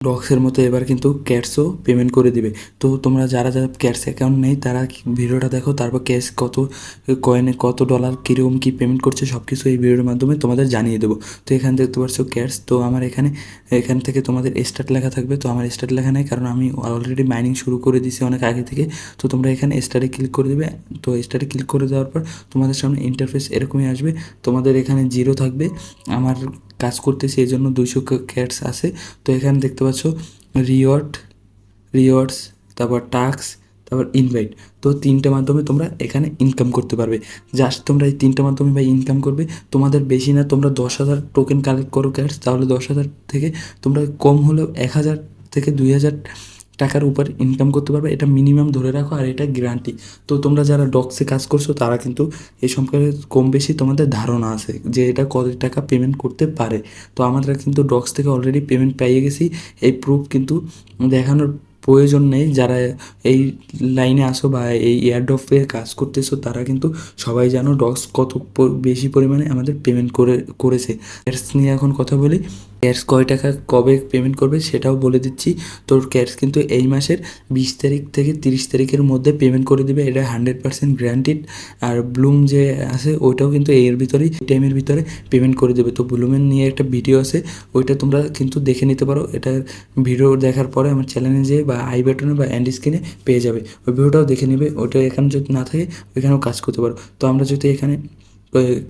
ডক্সের মতো এবার কিন্তু ক্যাটসও পেমেন্ট করে দিবে। তো তোমরা যারা যারা ক্যাটস অ্যাকাউন্ট নেই তারা ভিডিওটা দেখো, তারপর ক্যাশ কত কয়েনে কত ডলার কীরকম কী পেমেন্ট করছে সব কিছু এই ভিডিওর মাধ্যমে তোমাদের জানিয়ে দেবো। তো এখানে দেখতে পাচ্ছ ক্যাটস। তো আমার এখান থেকে তোমাদের স্টার্ট লেখা থাকবে। তো আমার স্টার্ট লেখা নেই, কারণ আমি অলরেডি মাইনিং শুরু করে দিয়েছি অনেক আগে থেকে। তো তোমরা এখানে স্টার্টে ক্লিক করে দেবে। তো স্টার্টে ক্লিক করে দেওয়ার পর তোমাদের সামনে ইন্টারফেস এরকমই আসবে। তোমাদের এখানে জিরো থাকবে। আমার কাজ করতেছি এই জন্য 200 ক্যাটস আছে। তো এখানে দেখতে পাচ্ছ রিওয়ার্ডস, তারপর টাস্ক, তারপর ইনভাইট। তো তিনটে মাধ্যমে তোমরা এখানে ইনকাম করতে পারবে। জাস্ট তোমরা এই তিনটে মাধ্যমে ভাই ইনকাম করবে। তোমাদের বেশি না, তোমরা 10,000 টোকেন কালেক্ট করো ক্যাটস, তাহলে 10,000 থেকে তোমরা কম হলেও 1,000 থেকে 2,000 টাকার উপর ইনকাম করতে পারবে। এটা মিনিমাম ধরে রাখো, আর এটা গ্যারান্টি। তো তোমরা যারা ডক্সে কাজ করছো তারা কিন্তু এই সম্পর্কে কম বেশি তোমাদের ধারণা আছে যে এটা কত টাকা পেমেন্ট করতে পারে। তো আমরা কিন্তু ডক্স থেকে অলরেডি পেমেন্ট পেয়ে গেছি। এই প্রুফ কিন্তু দেখানোর প্রয়োজন নেই। যারা এই লাইনে আসো বা এই এয়ারড্রপে কাজ করতেছো তারা কিন্তু সবাই জানো ডক্স কত বেশি পরিমাণে আমাদের পেমেন্ট করেছে। ক্যাটস নিয়ে এখন কথা বলি। ক্যাটস কয় টাকা কবে পেমেন্ট করবে সেটাও বলে দিচ্ছি। তোর ক্যাটস কিন্তু এই মাসের 20 তারিখ থেকে 30 তারিখের মধ্যে পেমেন্ট করে দিবে, এটা 100% গ্যারান্টিড। আর ব্লুম যে আছে ওইটাও কিন্তু এর ভিতরেই টাইমের ভিতরে পেমেন্ট করে দেবে। তো ব্লুমের নিয়ে একটা ভিডিও আছে, ওইটা তোমরা কিন্তু দেখে নিতে পারো। এটা ভিডিও দেখার পরে আমার চ্যানেলে যেয়ে বা আই বাটনে বা এন্ড স্ক্রিনে পেয়ে যাবে, ওই ভিডিওটাও দেখে নেবে। ওইটা এখানে যদি না থাকে ওইখানেও কাজ করতে পারো। তো আমরা যদি এখানে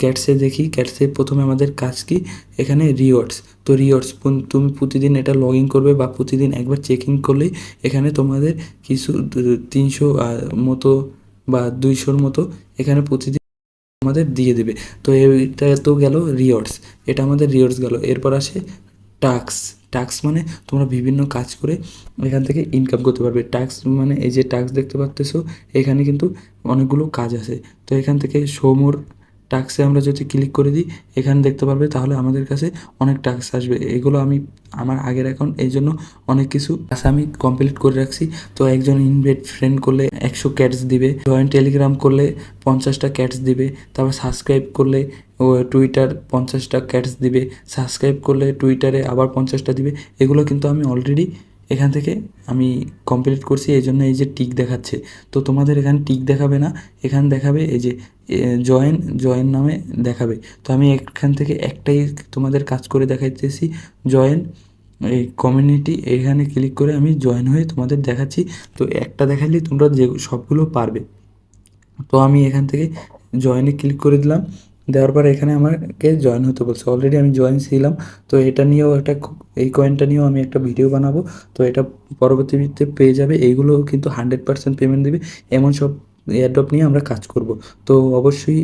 ক্যাটসে দেখি, ক্যাটসে প্রথমে আমাদের কাজ কি, এখানে রিওয়ার্ডস। তো রিওয়ার্ডস তুমি প্রতিদিন এটা লগ ইন করবে বা প্রতিদিন একবার চেকিং করলেই এখানে তোমাদের কিছু 300 মতো বা 200-র মতো এখানে প্রতিদিন আমাদের দিয়ে দেবে। তো এটা তো গেল রিওয়ার্ডস, এটা আমাদের রিওয়ার্ডস গেল। এরপর আসে টাস্ক। টাস্ক মানে তোমরা বিভিন্ন কাজ করে এখান থেকে ইনকাম করতে পারবে। টাস্ক মানে এই যে টাস্ক দেখতে পাচ্তেছো, এখানে কিন্তু অনেকগুলো কাজ আছে। তো এখান থেকে মোর টাস্কে আমরা যদি ক্লিক করে দিই এখানে দেখতে পারবে, তাহলে আমাদের কাছে অনেক টাস্ক আসবে। এগুলো আমি আমার আগের অ্যাকাউন্ট, এই জন্য অনেক কিছু কাজ আমি কমপ্লিট করে রাখছি। তো একজন ইনভাইট ফ্রেন্ড করলে 100 ক্যাটস দিবে, জয়েন টেলিগ্রাম করলে 50টা ক্যাটস দিবে, তারপর সাবস্ক্রাইব করলে ও টুইটার 50টা ক্যাটস দিবে, সাবস্ক্রাইব করলে টুইটারে আবার 50টা দিবে। এগুলো কিন্তু আমি অলরেডি এখান থেকে আমি কমপ্লিট করছি, এই জন্য এই যে টিক দেখাচ্ছে। তো তোমাদের এখানে টিক দেখাবে না, এখানে দেখাবে এই যে জয়েন নামে দেখাবে। তো আমি এখান থেকে একটাই তোমাদের কাজ করে দেখাইতেছি, জয়েন এই কমিউনিটি। এখানে ক্লিক করে আমি জয়েন হয়ে তোমাদের দেখাচ্ছি। তো একটা দেখালে তোমরা যে সবগুলো পারবে। তো আমি এখান থেকে জয়েনে ক্লিক করে দিলাম, দেওয়ার পর এখানে আমাকে জয়েন হতে বলছে। অলরেডি আমি জয়েন ছিলাম। তো এটা নিয়েও এই কয়েনটা নিয়েও আমি একটা ভিডিও বানাবো। তো এটা পরবর্তীতে পেয়ে যাবে। এইগুলো কিন্তু 100% পেমেন্ট দেবে, এমন সব এয়ারড্রপ নিয়ে আমরা কাজ করব। তো অবশ্যই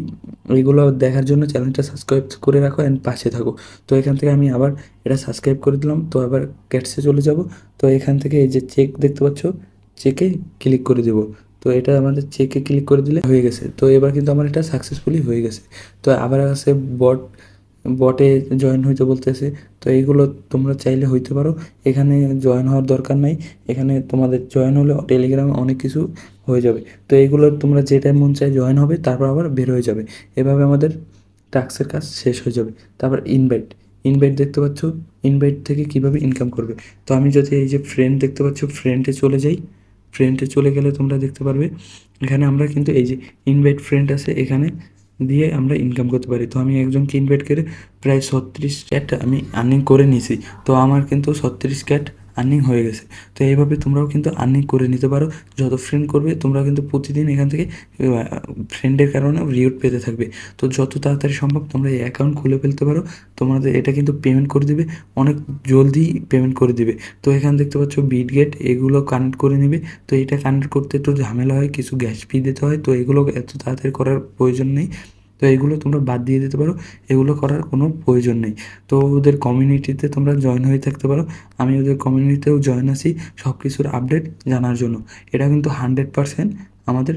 এইগুলো দেখার জন্য চ্যানেলটা সাবস্ক্রাইব করে রাখো অ্যান্ড পাশে থাকো। তো এখান থেকে আমি আবার এটা সাবস্ক্রাইব করে দিলাম। তো আবার ক্যাটসে চলে যাব। তো এখান থেকে এই যে চেক দেখতে পাচ্ছ, চেকে ক্লিক করে দেবো। তো এটা আমাদের চেকে ক্লিক করে দিলে হয়ে গেছে। তো এবার কিন্তু আমার এটা সাকসেসফুলি হয়ে গেছে। তো আবার আছে বটে জয়েন হইতে বলতেছে। তো এইগুলো তোমরা চাইলে হইতে পারো, এখানে জয়েন হওয়ার দরকার নাই। এখানে তোমাদের জয়েন হলে টেলিগ্রামে অনেক কিছু হয়ে যাবে। তো এইগুলো তোমরা যেটা মন চায় জয়েন হবে, তারপর আবার বের হয়ে যাবে। এভাবে আমাদের টাস্কের কাজ শেষ হয়ে যাবে। তারপর ইনভাইট দেখতে পাচ্ছ, ইনভাইট থেকে কিভাবে ইনকাম করবে। তো আমি যদি এই যে ফ্রেন্ড দেখতে পাচ্ছ, ফ্রেন্ডে চলে যাই। ফ্রেন্ডে চলে গেলে তোমরা দেখতে পারবে এখানে আমরা কিন্তু এই যে ইনভাইট ফ্রেন্ড আছে, এখানে দিয়ে আমরা ইনকাম করতে পারি। তো আমি একজনকে ইনভাইট করে প্রায় 36 ক্যাট আমি আর্নিং করে নিয়েছি। তো আমার কিন্তু 36 ক্যাট আর্নিং হয়ে গেছে। তো এইভাবে তোমরাও কিন্তু আর্নিং করে নিতে পারো। যত ফ্রেন্ড করবে তোমরা কিন্তু প্রতিদিন এখান থেকে ফ্রেন্ডের কারণে রিওয়ার্ড পেতে থাকবে। তো যত তাড়াতাড়ি সম্ভব তোমরা এই অ্যাকাউন্ট খুলে ফেলতে পারো। তোমাদের এটা কিন্তু পেমেন্ট করে দিবে, অনেক জলদি পেমেন্ট করে দিবে। তো এখানে দেখতে পাচ্ছ বিটগেট, এগুলো কানেক্ট করে নেবে। তো এটা কানেক্ট করতে একটু ঝামেলা হয়, কিছু গ্যাস ফি দিতে হয়। তো এগুলো এত তাড়াতাড়ি করার প্রয়োজন নেই। তো এগুলো তোমরা বাদ দিয়ে দিতে পারো, এগুলো করার কোনো প্রয়োজন নেই। তো ওদের কমিউনিটিতে তোমরা জয়েন হয়ে থাকতে পারো। আমি ওদের কমিউনিটিতেও জয়েন আছি সব কিছুর আপডেট জানার জন্য। এটা কিন্তু 100% আমাদের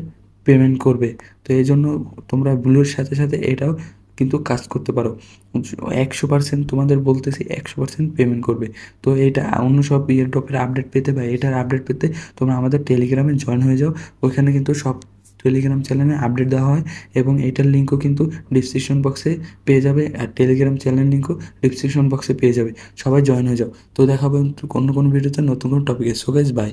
পেমেন্ট করবে। তো এই জন্য তোমরা ব্লুর সাথে সাথে এটাও কিন্তু কাজ করতে পারো। 100% তোমাদের বলতেছি 100% পেমেন্ট করবে। তো এটা অন্য সব এয়ারড্রপের আপডেট পেতে বা এটার আপডেট পেতে তোমরা আমাদের টেলিগ্রামে জয়েন হয়ে যাও। ওইখানে কিন্তু সব টেলিগ্রাম চ্যানেলে আপডেট দেওয়া হয় এবং এইটার লিঙ্কও কিন্তু ডিসক্রিপশন বক্সে পেয়ে যাবে, আর টেলিগ্রাম চ্যানেল লিঙ্কও ডিসক্রিপশন বক্সে পেয়ে যাবে। সবাই জয়েন হয়ে যাও। তো দেখাবো অন্য কোনো ভিডিওতে নতুন কোনো টপিকে। So guys bye.